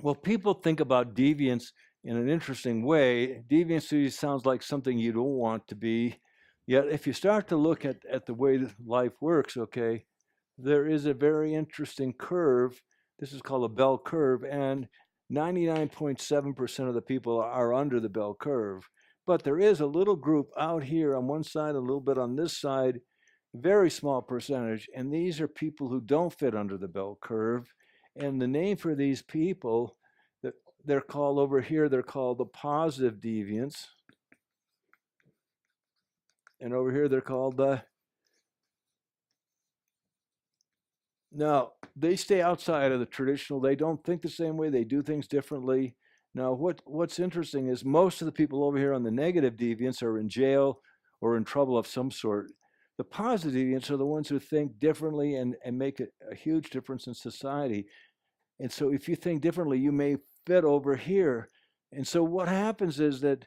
Well, people think about deviance in an interesting way. Deviance to you sounds like something you don't want to be. Yet, if you start to look at the way that life works, okay, there is a very interesting curve. This is called a bell curve, and 99.7% of the people are under the bell curve. But there is a little group out here on one side, a little bit on this side, very small percentage, and these are people who don't fit under the bell curve. And the name for these people, they're called over here, they're called the positive deviants. And over here, they're called the, now, they stay outside of the traditional. They don't think the same way. They do things differently. Now, what's interesting is most of the people over here on the negative deviants are in jail or in trouble of some sort. The positive deviants are the ones who think differently and make a huge difference in society. And so if you think differently, you may fit over here. And so what happens is that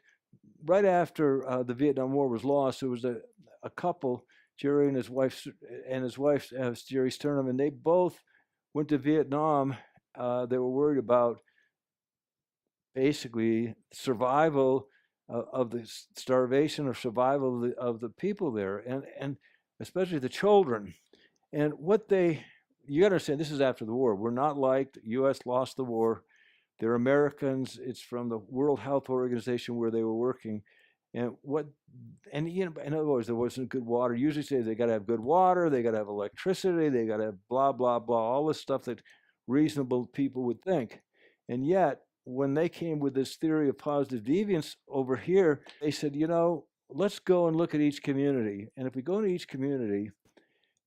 right after the Vietnam War was lost, there was a couple, Jerry and his wife, Jerry Sternum, and they both went to Vietnam. They were worried about basically survival of the starvation or survival of the people there, and especially the children. And what you gotta understand, this is after the war. We're not liked. The U.S. lost the war. They're Americans. It's from the World Health Organization where they were working. And in other words, there wasn't good water. Usually say they got to have good water, they got to have electricity, they got to have blah, blah, blah, all this stuff that reasonable people would think. And yet, when they came with this theory of positive deviance over here, they said, let's go and look at each community. And if we go to each community,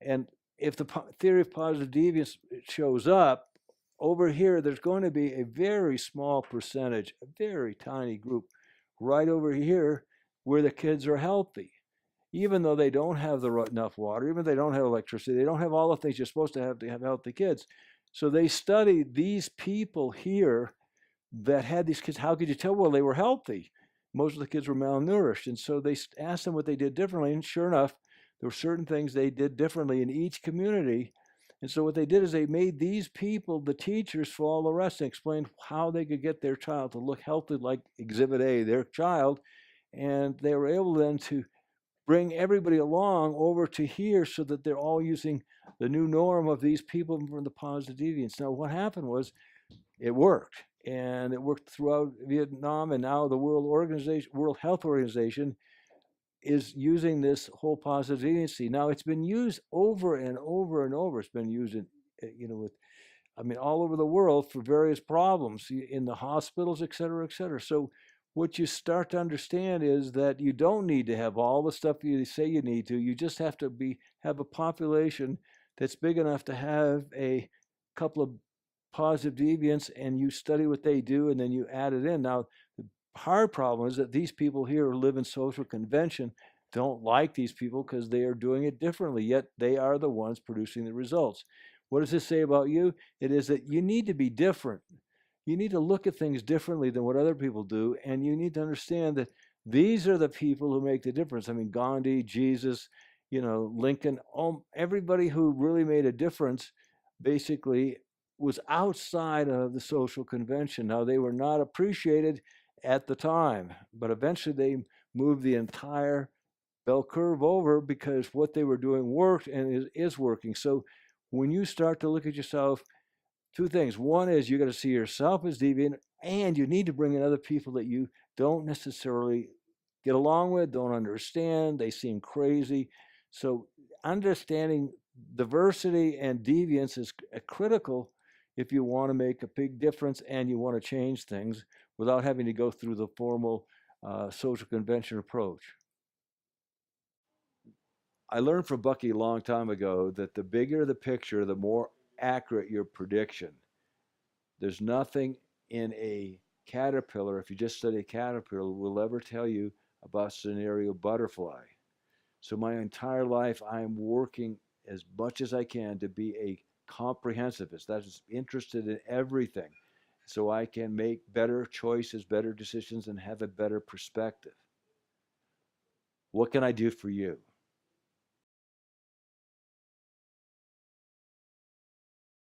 and if the theory of positive deviance shows up, over here, there's going to be a very small percentage, a very tiny group right over here where the kids are healthy. Even though they don't have enough water, even though they don't have electricity, they don't have all the things you're supposed to have healthy kids. So they studied these people here that had these kids. How could you tell? Well, they were healthy. Most of the kids were malnourished. And so they asked them what they did differently. And sure enough, there were certain things they did differently in each community. And so what they did is they made these people the teachers for all the rest and explained how they could get their child to look healthy like Exhibit A, their child. And they were able then to bring everybody along over to here so that they're all using the new norm of these people from the positive deviance. Now, what happened was it worked. And it worked throughout Vietnam, and now the World Health Organization is using this whole positive deviancy. Now it's been used over and over and over. It's been used all over the world for various problems in the hospitals, et cetera, et cetera. So what you start to understand is that you don't need to have all the stuff you say you need to. You just have to have a population that's big enough to have a couple of positive deviants, and you study what they do, and then you add it in. Now, the hard problem is that these people here who live in social convention don't like these people because they are doing it differently, yet they are the ones producing the results. What does this say about you? It is that you need to be different. You need to look at things differently than what other people do, and you need to understand that these are the people who make the difference. I mean, Gandhi, Jesus, Lincoln, everybody who really made a difference basically was outside of the social convention. Now, they were not appreciated at the time, but eventually they moved the entire bell curve over because what they were doing worked and is working. So when you start to look at yourself, two things. One is you got to see yourself as deviant, and you need to bring in other people that you don't necessarily get along with, don't understand, they seem crazy. So understanding diversity and deviance is critical if you want to make a big difference and you want to change things without having to go through the formal social convention approach. I learned from Bucky a long time ago that the bigger the picture, the more accurate your prediction. There's nothing in a caterpillar, if you just study a caterpillar, will ever tell you about scenario butterfly. So my entire life, I am working as much as I can to be a comprehensivist. That is interested in everything, so I can make better choices, better decisions, and have a better perspective. What can I do for you?